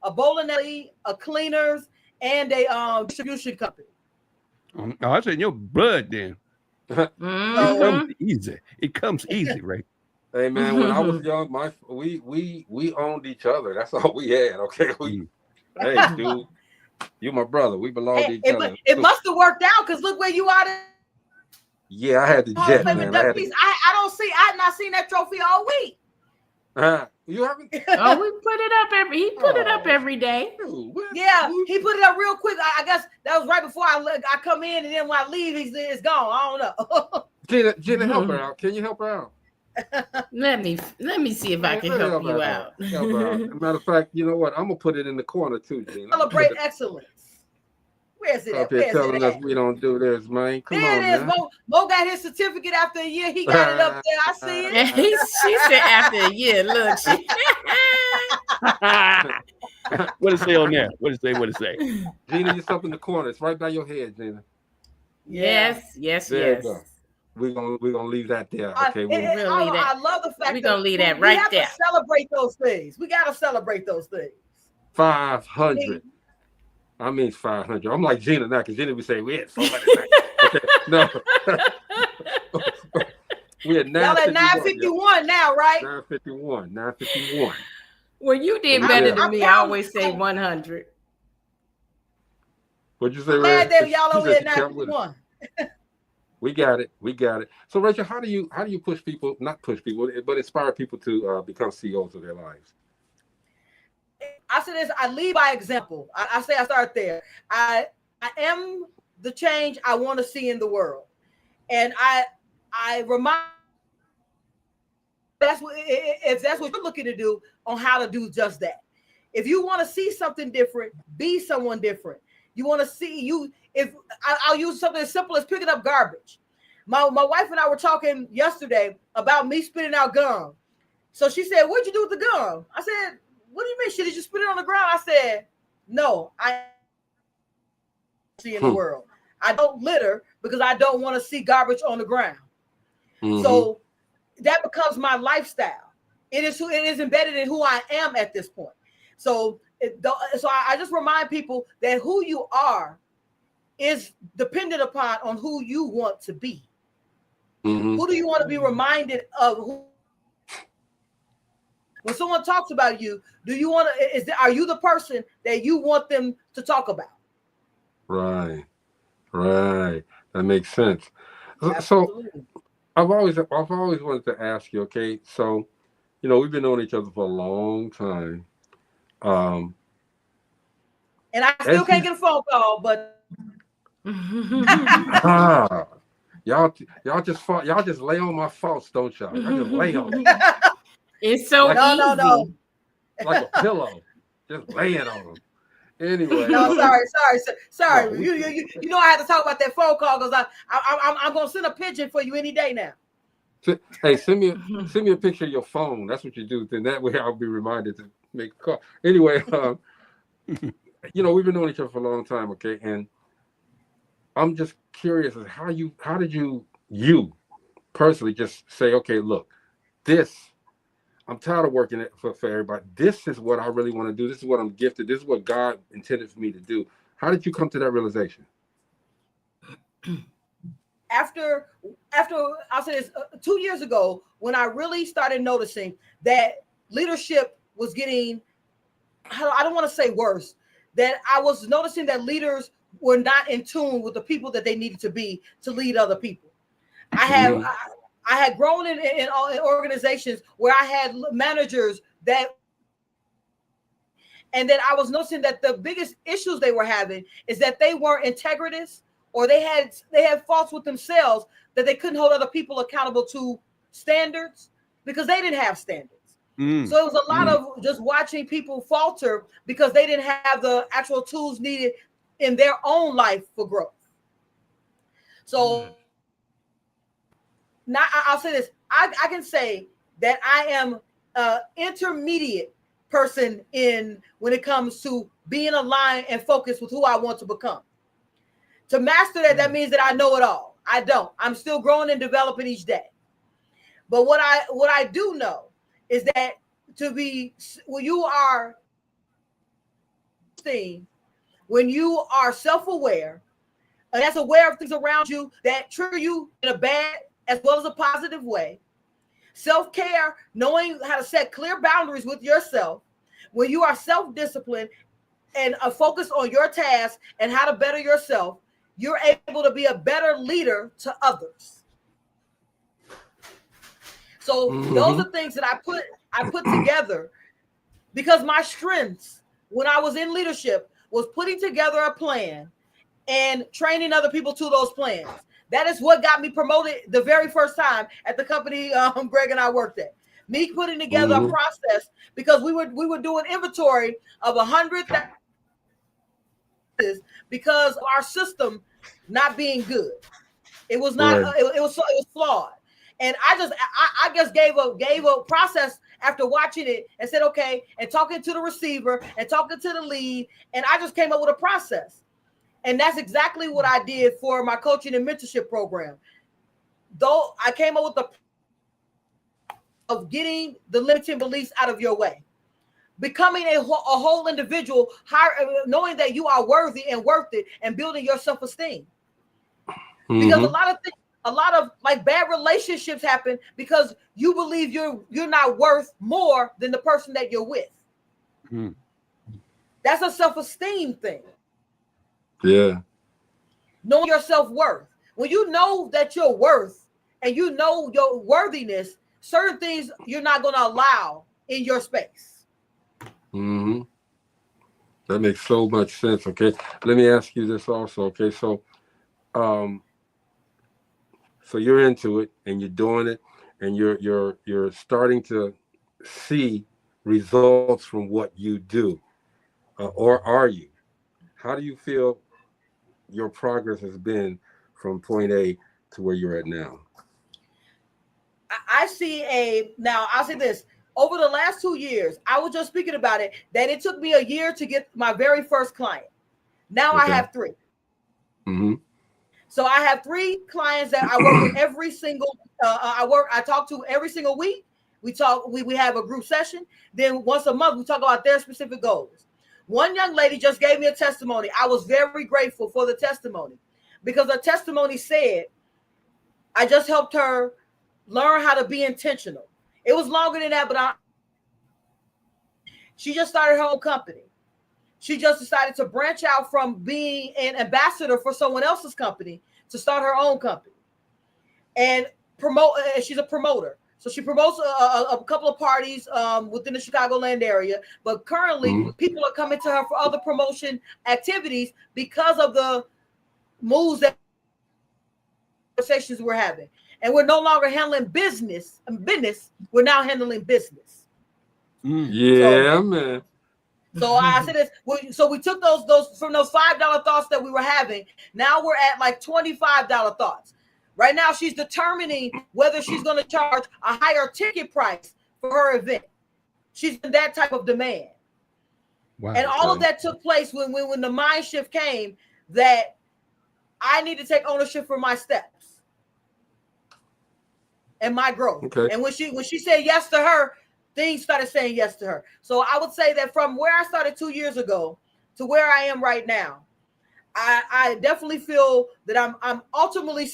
a bowling alley, a cleaners, and a distribution company. Oh, that's in your blood then. It comes easy. It comes easy, right? Hey man, when I was young, we owned each other. That's all we had. Okay, hey dude, you my brother. We belong to each other. It must have worked out, because look where you are. Yeah, I had the jet, man. I have not seen that trophy all week. You haven't? Oh, we put it up he put it up every day. Yeah, he put it up real quick. I guess that was right before I come in, and then when I leave, it's gone. I don't know. Gina, help her out. Can you help her out? Let me see if I can help you out. Matter of fact, you know what? I'm gonna put it in the corner too, Gina. Celebrate excellence. Where's it Up at? here Where's it telling us at? we don't do this, man. Come There on it is. now. Mo got his certificate after a year. He got it up there. I see it. And she said after a year, look, she What it say on there? What it say? What it say? Gina, you're up in the corner. It's right by your head, Gina. yes. There you go. We're gonna leave that there. Okay. I love the fact we're that gonna leave that we right have there. to celebrate those things. We got to celebrate those things. 500. I mean 500. I'm like Gina now, because Gina would say we had so many. Okay, no. We had Y'all at 951 now, right? 951. Well, you did better than me. I always say 100. What'd you say, I'm Ray? glad that y'all only at 951. We got it. So, Rachel, how do you push people, not push people, but inspire people to become CEOs of their lives? I say this, I lead by example. I say I start there. I am the change I want to see in the world. And I remind if that's what you're looking to do, on how to do just that. If you want to see something different, be someone different. You want to see I'll use something as simple as picking up garbage. My wife and I were talking yesterday about me spitting out gum. So she said, "What'd you do with the gum?" I said, "What do you mean? Should you just spit it on the ground?" I said, "No, I see in the world. I don't litter because I don't want to see garbage on the ground." So that becomes my lifestyle. It is embedded in who I am at this point. So I just remind people that who you are is dependent on who you want to be. Who do you want to be reminded of? When someone talks about you, do you want to? Are you the person that you want them to talk about? Right. That makes sense. Absolutely. So I've always wanted to ask you. Okay, so we've been knowing each other for a long time. And I still can't get a phone call, but y'all just lay on my faults, don't y'all? Y'all just lay on them. It's so easy. No. Like a pillow, just lay it on them. Anyway. No, sorry. No. You know I had to talk about that phone call because I'm gonna send a pigeon for you any day now. Hey, send me a picture of your phone. That's what you do. Then that way I'll be reminded to make a call. Anyway, we've been knowing each other for a long time, okay? And I'm just curious as how did you personally just say, okay, look, I'm tired of working it for everybody. This is what I really want to do. This is what I'm gifted. This is what God intended for me to do. How did you come to that realization? After I'll say this, 2 years ago, when I really started noticing that leadership was getting, I don't want to say worse, that I was noticing that leaders were not in tune with the people that they needed to be to lead other people. I had grown in organizations where I had managers and then I was noticing that the biggest issues they were having is that they weren't integritous, or they had faults with themselves, that they couldn't hold other people accountable to standards because they didn't have standards. So it was a lot of just watching people falter because they didn't have the actual tools needed in their own life for growth. So now I'll say this, I can say that I am an intermediate person when it comes to being aligned and focused with who I want to become. To master that means that I know it all. I don't. I'm still growing and developing each day. But what I do know is that when you are self-aware, and that's aware of things around you that trigger you in a bad as well as a positive way. Self-care, knowing how to set clear boundaries with yourself. When you are self-disciplined and focused on your tasks and how to better yourself, you're able to be a better leader to others. So those are things that I put together because my strengths when I was in leadership was putting together a plan and training other people to those plans. That is what got me promoted the very first time at the company Greg and I worked at. Me putting together a process because we were doing inventory of 100 because of our system not being good. It was not. Right. It was flawed, and I just gave a process after watching it and said okay, and talking to the receiver and talking to the lead, and I just came up with a process, and that's exactly what I did for my coaching and mentorship program. Though I came up with the of getting the limiting beliefs out of your way, becoming a whole individual, knowing that you are worthy and worth it, and building your self-esteem. Because a lot of like bad relationships happen because you believe you're not worth more than the person that you're with. That's a self-esteem thing. Yeah. Knowing your self-worth. When you know that you're worth and you know your worthiness, certain things you're not going to allow in your space. That makes so much sense. Okay. Let me ask you this also. Okay. So you're into it and you're doing it and you're starting to see results from what you do, or are you? How do you feel your progress has been from point A to where you're at now? I'll say this. Over the last 2 years, I was just speaking about it, that it took me a year to get my very first client. Now I have 3. So I have 3 clients that I work with every single. I talk to every single week. We have a group session. Then once a month we talk about their specific goals. One young lady just gave me a testimony. I was very grateful for the testimony because her testimony said, I just helped her learn how to be intentional. It was longer than that, but she just started her own company. She just decided to branch out from being an ambassador for someone else's company to start her own company and promote. She's a promoter. So she promotes a couple of parties within the Chicagoland area. But currently, people are coming to her for other promotion activities because of the moves that conversations we're having. And we're no longer handling business. We're now handling business. Yeah, man. So I said this. So we took those from those $5 thoughts that we were having. Now we're at like $25 thoughts. Right now, she's determining whether she's going to charge a higher ticket price for her event. She's in that type of demand. Wow, and all of that took place when the mind shift came that I need to take ownership for my steps and my growth. Okay. And when she said yes to her, things started saying yes to her. So I would say that from where I started 2 years ago to where I am right now, I definitely feel that I'm ultimately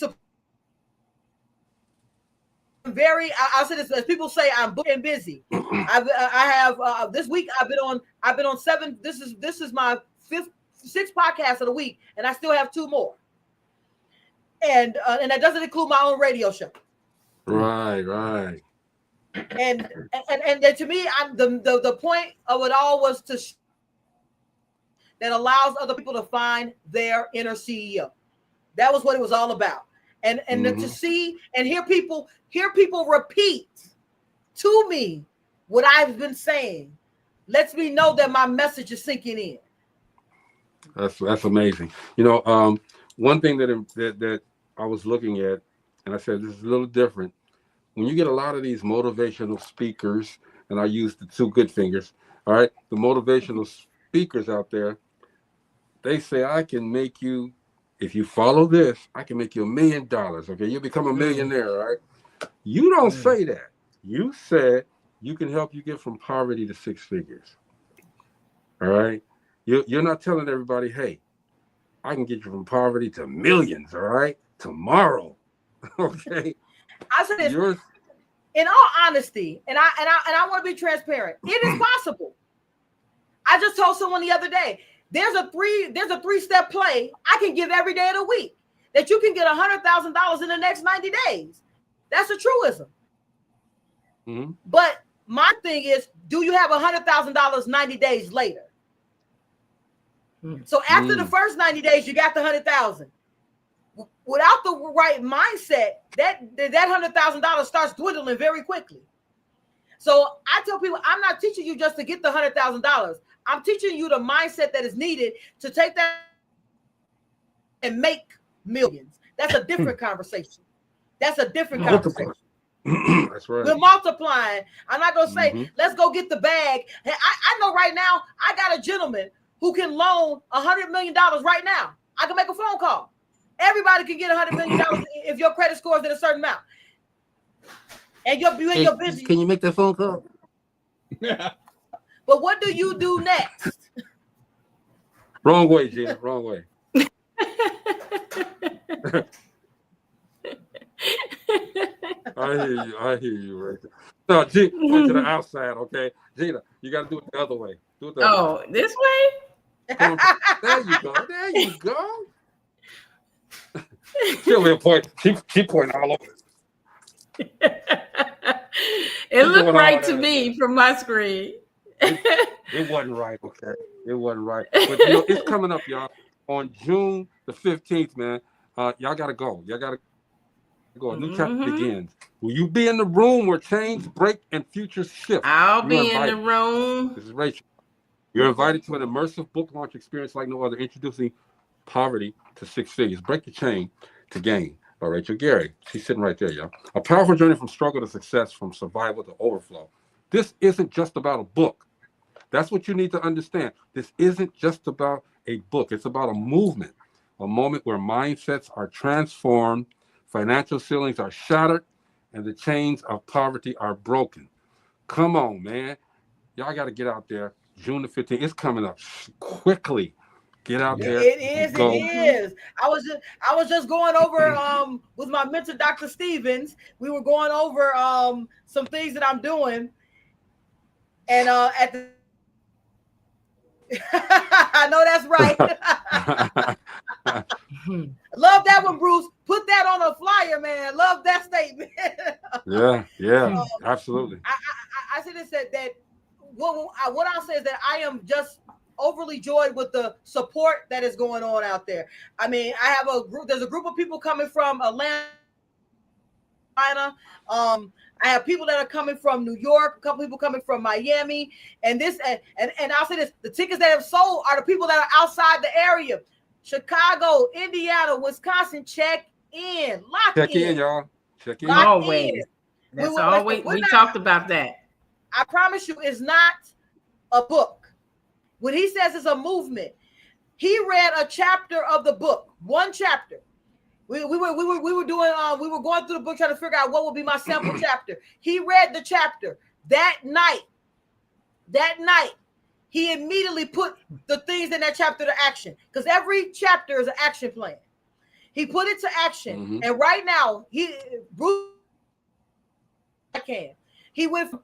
I'll say this, as people say, I'm booked and busy. I have this week I've been on 7. This is my 6th podcast of the week, and I still have 2 more. And that doesn't include my own radio show. Right. And to me, the point of it all was that allows other people to find their inner CEO. That was what it was all about. And to see and hear people repeat to me what I've been saying lets me know that my message is sinking in. That's amazing. You know, one thing that I was looking at, and I said this is a little different. When you get a lot of these motivational speakers, and I use the 2 good fingers, all right, the motivational speakers out there, they say I can make you. If you follow this, I can make you $1 million. Okay, you'll become a millionaire, right? You don't say that. You said you can help you get from poverty to 6 figures. All right, you're not telling everybody, hey, I can get you from poverty to millions. All right, tomorrow. Okay. I said this in all honesty, and I want to be transparent. It is possible. I just told someone the other day. There's a 3-step play I can give every day of the week that you can get $100,000 in the next 90 days. That's a truism. But my thing is, do you have $100,000 90 days later? So after the first 90 days, you got the $100,000. Without the right mindset, that $100,000 starts dwindling very quickly. So I tell people, I'm not teaching you just to get the $100,000. I'm teaching you the mindset that is needed to take that and make millions. That's a different conversation. That's a different conversation. That's right. We're multiplying. I'm not gonna say let's go get the bag. I know right now I got a gentleman who can loan $100 million right now. I can make a phone call. Everybody can get $100 million if your credit score is at a certain amount. And you're in your business. Can you make that phone call? But what do you do next? Wrong way, Gina. Wrong way. I hear you right there. No, Gina, go to the outside, okay? Gina, you got to do it the other way. Do it the other way. This way? There you go. There you go. She'll point. She pointing all over. It looked right to me from my screen. It wasn't right, okay? It wasn't right. But you know, it's coming up, y'all. On June the 15th, man. Y'all gotta go. Y'all gotta go. A new chapter begins. Will you be in the room where chains break and futures shift? I'll be in the room. This is Rachel. You're invited to an immersive book launch experience like no other, introducing Poverty to Six Figures. Break the Chain to Gain by Rachel Gary. She's sitting right there, y'all. A powerful journey from struggle to success, from survival to overflow. This isn't just about a book. That's what you need to understand. This isn't just about a book. It's about a movement, a moment where mindsets are transformed, financial ceilings are shattered, and the chains of poverty are broken. Come on, man. Y'all got to get out there. June the 15th. It's coming up quickly. Get out there. It is. It is. I was just going over with my mentor, Dr. Stevens. We were going over some things that I'm doing, and at the I know that's right. Love that one, Bruce. Put that on a flyer, man. Love that statement. yeah, absolutely. I said this that what I'll say is that I am just overly joyed with the support that is going on out there. I mean, I have a group. There's a group of people coming from Atlanta. I have people that are coming from New York, a couple people coming from Miami, and I'll say this: the tickets that have sold are the people that are outside the area. Chicago, Indiana, Wisconsin, check in, check in, y'all. Check in. Always. That's always. We talked about that. I promise you, it's not a book. When he says it's a movement, he read a chapter of the book, one chapter. We were going through the book trying to figure out what would be my sample chapter. He read the chapter that night. He immediately put the things in that chapter to action, because every chapter is an action plan. He put it to action, and right now he went from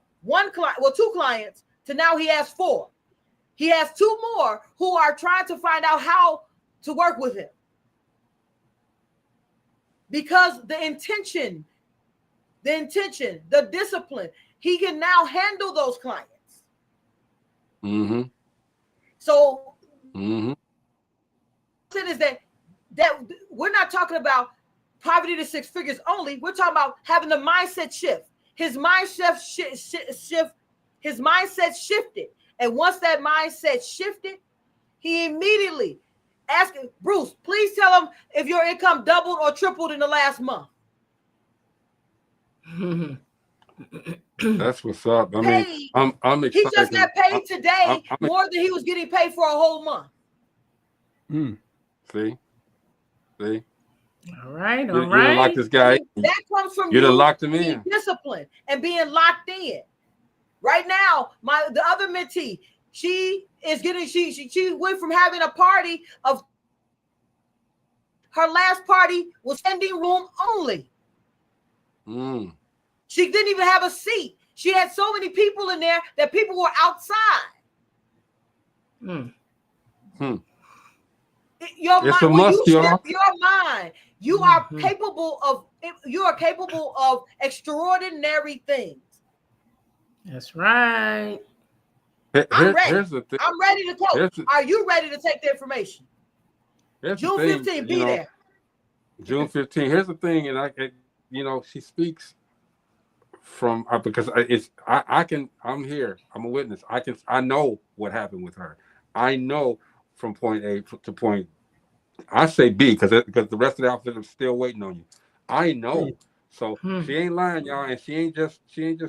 two clients to now he has 4. He has 2 more who are trying to find out how to work with him. Because the intention, the discipline, he can now handle those clients. So, it is that we're not talking about poverty to 6 figures only. We're talking about having the mindset shift. His mindset his mindset shifted, and once that mindset shifted, he immediately asked Bruce, please tell him if your income doubled or tripled in the last month. That's what's up. I mean, I'm excited. He just got paid today more than he was getting paid for a whole month. See? All right. You didn't lock this guy. That comes from you done locked him in. Discipline and being locked in. Right now, the other mentee, she went from having a party of her last party was standing room only. She didn't even have a seat. She had so many people in there that people were outside. It's a must, y'all. Your mind, you are capable of extraordinary things. That's right. I'm ready. Here's the thing. I'm ready to coach. Are you ready to take the information? June 15th, be there. June 15th. Here's the thing, and she speaks from because I'm here. I'm a witness. I know what happened with her. I know from point A to point I say B because the rest of the outfit is still waiting on you. I know. So she ain't lying, y'all, and she ain't just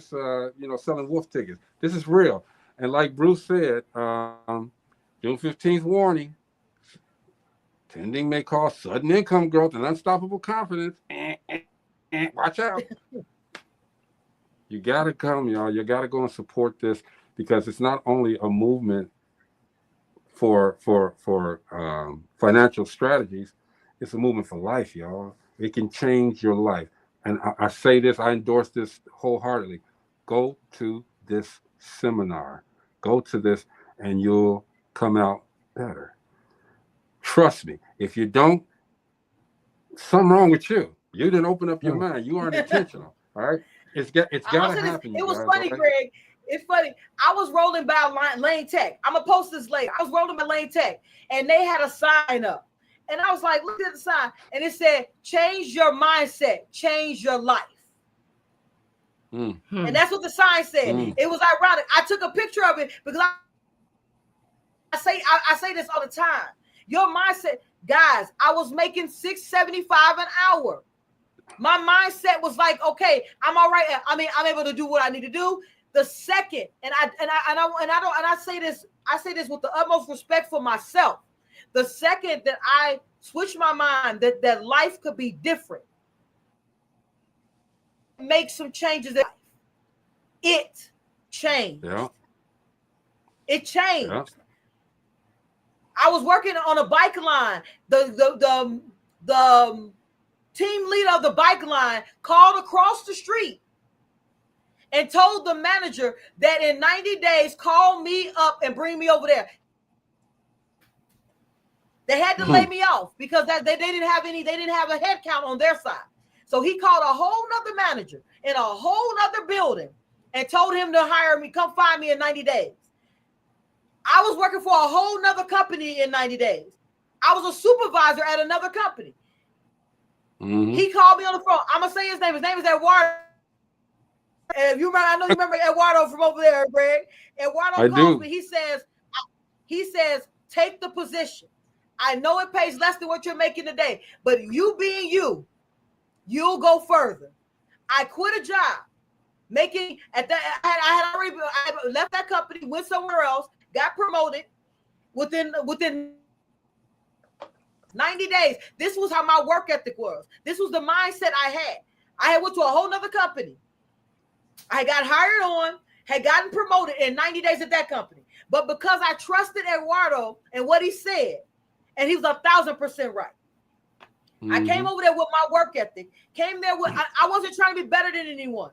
selling wolf tickets. This is real. And like Bruce said, June 15th warning. Attending may cause sudden income growth and unstoppable confidence. Watch out. You gotta come, y'all. You gotta go and support this because it's not only a movement for financial strategies, it's a movement for life, y'all. It can change your life. And I say this, I endorse this wholeheartedly. Go to this seminar. Go to this and you'll come out better. Trust me. If you don't, something wrong with you. You didn't open up your mind. You aren't intentional. All right. It's got to happen. It was guys, funny, right? Greg. It's funny. I was rolling by Lane Tech. I'm gonna post this later. I was rolling by Lane Tech, and they had a sign up, and I was like, look at the sign, and it said, "Change your mindset, change your life." And that's what the sign said. It was ironic. I took a picture of it because I say this all the time. Your mindset, guys. I was making $6.75 an hour. My mindset was like, okay, I'm all right. I mean, I'm able to do what I need to do. The second, and I say this with the utmost respect for myself. The second that I switched my mind that life could be different, make some changes in life. It changed. Yeah. It changed. Yeah. I was working on a bike line. The team leader of the bike line called across the street and told the manager that in 90 days, call me up and bring me over there. They had to lay me off because they didn't have a head count on their side. So he called a whole nother manager in a whole nother building and told him to hire me, come find me in 90 days. I was working for a whole nother company in 90 days. I was a supervisor at another company. He called me on the phone. I'm going to say his name. His name is Eduardo. And if you remember, I know you remember Eduardo from over there, Greg. Eduardo calls me. He says, take the position. I know it pays less than what you're making today, but you being you, you'll go further. I quit a job making at that. I left that company, went somewhere else, got promoted within 90 days. This was how my work ethic was. This was the mindset I had. I had went to a whole nother company. I got hired on, had gotten promoted in 90 days at that company. But because I trusted Eduardo and what he said, and he was 1,000% right. I came over there with my work ethic. Came there with, I wasn't trying to be better than anyone.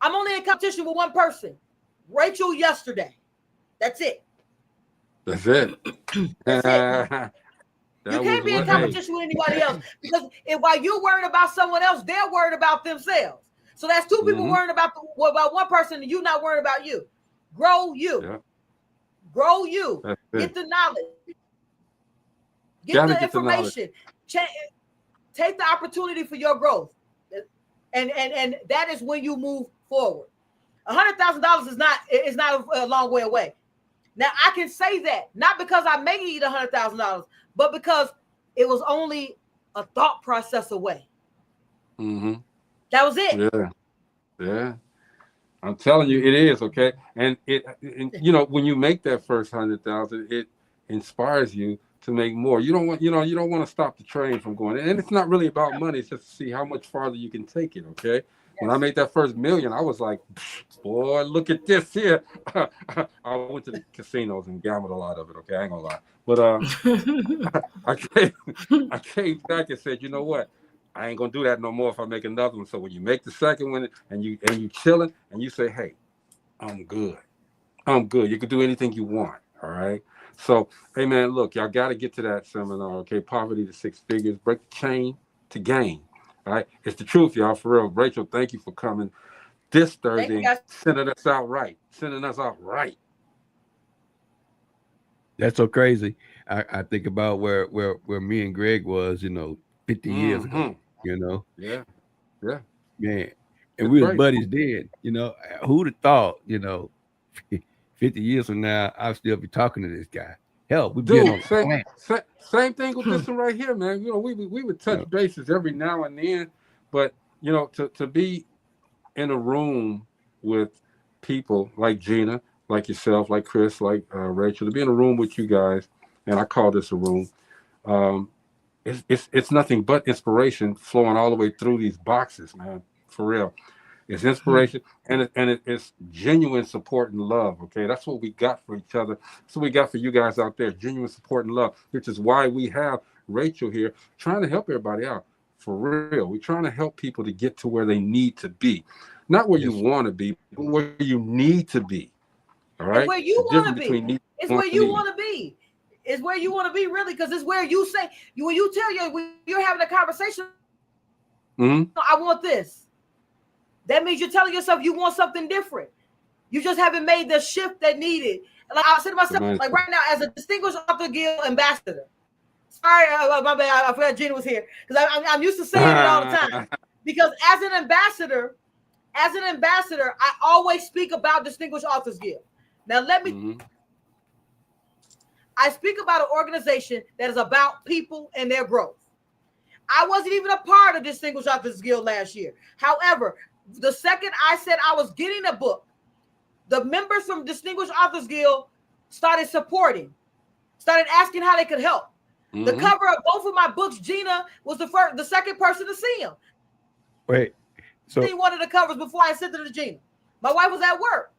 I'm only in competition with one person, Rachel yesterday. That's it. That's it. That's it. You can't be in competition with anybody else because while you're worried about someone else, they're worried about themselves. So that's two people worrying about one person and you not worried about you. Grow you. Yeah. Grow you. Get the knowledge. Get the information. Take the opportunity for your growth. And that is when you move forward. $100,000 is not a long way away. Now I can say that not because I may need $100,000, but because it was only a thought process away. That was it. Yeah. I'm telling you, it is okay. And when you make that first 100,000, it inspires you to make more. You don't want to stop the train from going. And it's not really about money. It's just to see how much farther you can take it. Okay. Yes. When I made that first $1 million, I was like, boy, look at this here. I went to the casinos and gambled a lot of it. Okay. I ain't gonna lie. But I came back and said, you know what? I ain't gonna do that no more if I make another one. So when you make the second one and you chilling and you say, hey, I'm good. You can do anything you want. All right. So, hey man, look, y'all got to get to that seminar. Okay. Poverty to Six Figures, break the chain to gain. All right. It's the truth, y'all. For real. Rachel, thank you for coming this Thursday, sending us out right. That's so crazy. I think about where me and Greg was, 50 years ago, Yeah. Man. And we was buddies then, who'd have thought, 50 years from now, I'll still be talking to this guy. Hell, we've been on Dude, same thing with this one right here, man. You know, we would touch bases every now and then, but you know, to be in a room with people like Gina, like yourself, like Chris, like Rachel, to be in a room with you guys, and I call this a room. It's nothing but inspiration flowing all the way through these boxes, man. For real, it's inspiration and it's genuine support and love. Okay, that's what we got for each other. That's what we got for you guys out there. Genuine support and love, which is why we have Rachel here trying to help everybody out. For real, we're trying to help people to get to where they need to be, not where you want to be, but where you need to be. All right, it's where you want to be. It's where you want to be. It's where you want to be, really, because it's where you say when you tell you when you're having a conversation. I want this. That means you're telling yourself you want something different. You just haven't made the shift that needed. Like I said to myself, like right now, as a distinguished author guild ambassador. Sorry, my bad. I forgot Gina was here because I'm used to saying it all the time. Because as an ambassador, I always speak about Distinguished Authors Guild. Now let me. I speak about an organization that is about people and their growth. I wasn't even a part of Distinguished Authors Guild last year. However, the second I said I was getting a book, the members from Distinguished Authors Guild started supporting, started asking how they could help. The cover of both of my books, Gina was the second person to see them. Wait, so I seen one of the covers before I sent it to Gina. My wife was at work.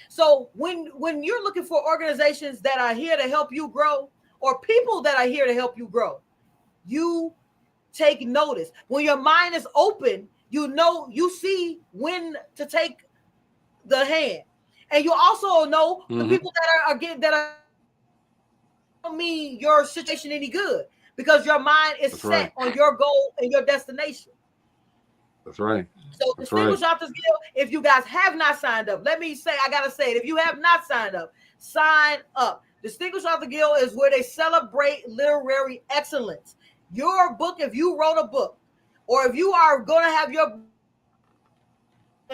So when you're looking for organizations that are here to help you grow, or people that are here to help you grow, you take notice. When your mind is open, you know, you see when to take the hand, and you also know the people that are don't mean your situation any good, because your mind is set on your goal and your destination. That's right. So Distinguished Authors Guild, if you guys have not signed up, let me say, I gotta say it. If you have not signed up, sign up. Distinguished Author Guild is where they celebrate literary excellence. Your book, if you wrote a book, or if you are gonna have the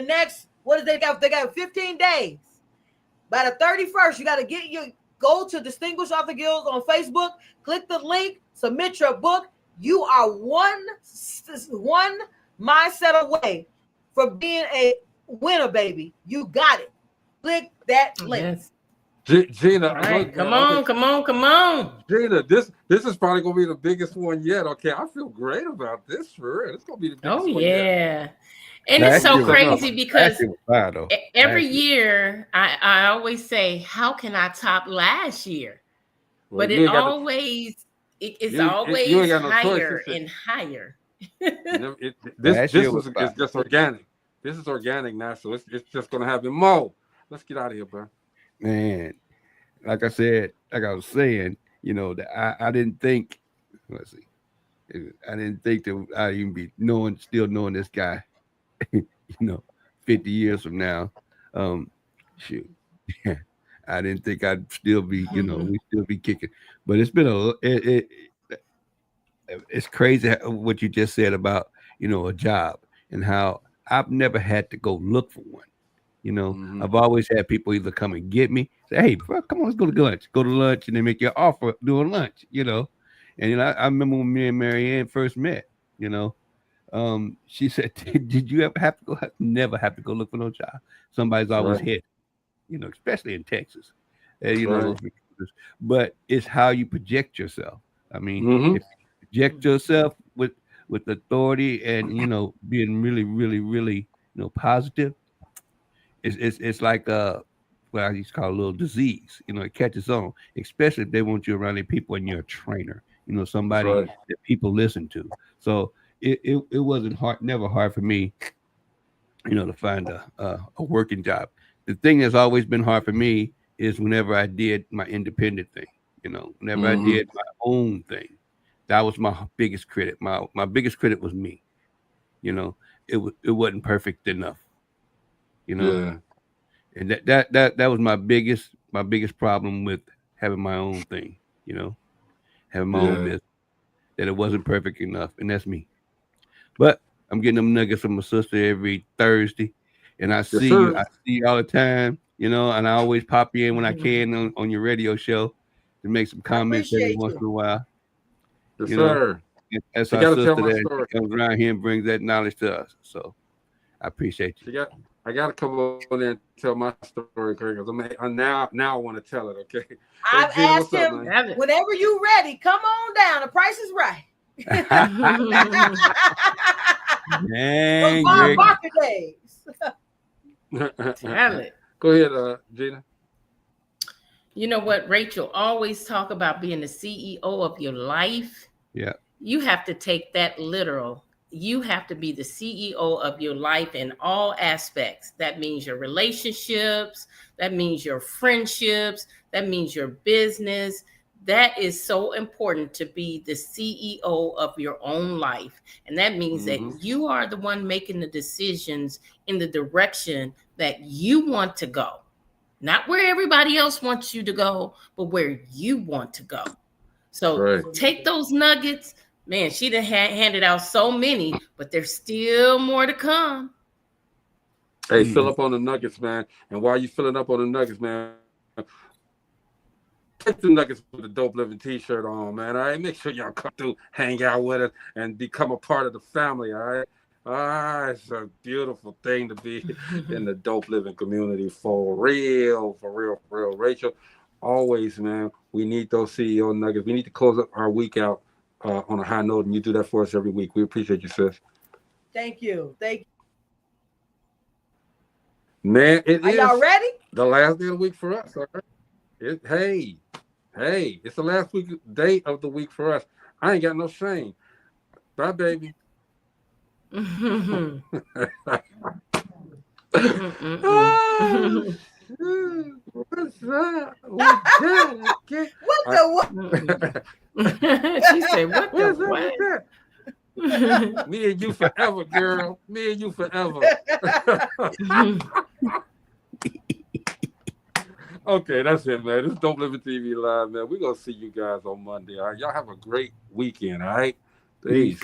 next, what is they got? They got 15 days. By the 31st, you gotta go to Distinguished Author Guild on Facebook, click the link, submit your book. You are one mindset away from being a winner, baby. You got it. Click that link. Gina, right, come on. Gina, this is probably gonna be the biggest one yet. Okay, I feel great about this for real. It's gonna be the biggest one yet. And it's so crazy because every year I always say, how can I top last year? Well, but it's always higher and higher. This is just organic. This is organic now, so it's just gonna happen more. Let's get out of here, bro. Man, like I was saying, you know, that I didn't think. Let's see, I didn't think that I'd even be still knowing this guy. You know, 50 years from now, shoot, I didn't think I'd still be, you know, we still be kicking. But it's been it's crazy what you just said about, you know, a job and how I've never had to go look for one. You know, I've always had people either come and get me, say, "Hey, bro, come on, let's go to lunch." Go to lunch, and they make you an offer doing lunch. You know, and you know, I remember when me and Marianne first met. You know, she said, "Did you ever have to go? Never have to go look for no job. Somebody's always hit." You know, especially in Texas. And, you know, but it's how you project yourself. I mean, if you project yourself with authority and, you know, being really, really, really, you know, positive. It's like what I used to call a little disease. You know, it catches on, especially if they want you around their people and you're a trainer. You know, somebody that people listen to. So it wasn't never hard for me, you know, to find a working job. The thing that's always been hard for me is whenever I did my independent thing. You know, whenever I did my own thing, that was my biggest critic. My biggest critic was me. You know, it wasn't perfect enough. You know, and that was my biggest problem with having my own thing. You know, having my own business, that it wasn't perfect enough, and that's me. But I'm getting them nuggets from my sister every Thursday, and I see you all the time. You know, and I always pop in when I can on your radio show. to make some comments every once in a while. Yes, You know, sir. that's You our gotta sister tell my that story. comes around here and brings that knowledge to us. So I appreciate you. I got to come on there and tell my story, Craig, because I want to tell it, okay? I've Hey, Gina, asked what's up, him, man? whenever you ready, come on down. The price is right. Dang, Those Greg. market days. Tell it. Go ahead, Gina. You know what, Rachel always talk about being the CEO of your life. Yeah. You have to take that literal. You have to be the CEO of your life in all aspects. That means your relationships. That means your friendships. That means your business. That is so important, to be the CEO of your own life. And that means that you are the one making the decisions in the direction that you want to go. Not where everybody else wants you to go, but where you want to go. So take those nuggets. Man, she done handed out so many, but there's still more to come. Hey, fill up on the nuggets, man. And while you filling up on the nuggets, man, take the nuggets with the Dope Living t-shirt on, man. All right, make sure y'all come through, hang out with us, and become a part of the family, all right? It's a beautiful thing to be in the Dope Living community, for real. Rachel, always, man, we need those CEO nuggets. We need to close up our week out on a high note, and you do that for us every week. We appreciate you, sis. Thank you. Man, Are y'all ready? The last day of the week for us, all right? Hey, it's the last day of the week for us. I ain't got no shame. Bye, baby. What the She said, what the what? Me and you forever, girl. Me and you forever. Okay, that's it, man. This is DopelivenTV Live, man. We're going to see you guys on Monday, all right? Y'all have a great weekend, all right? Peace.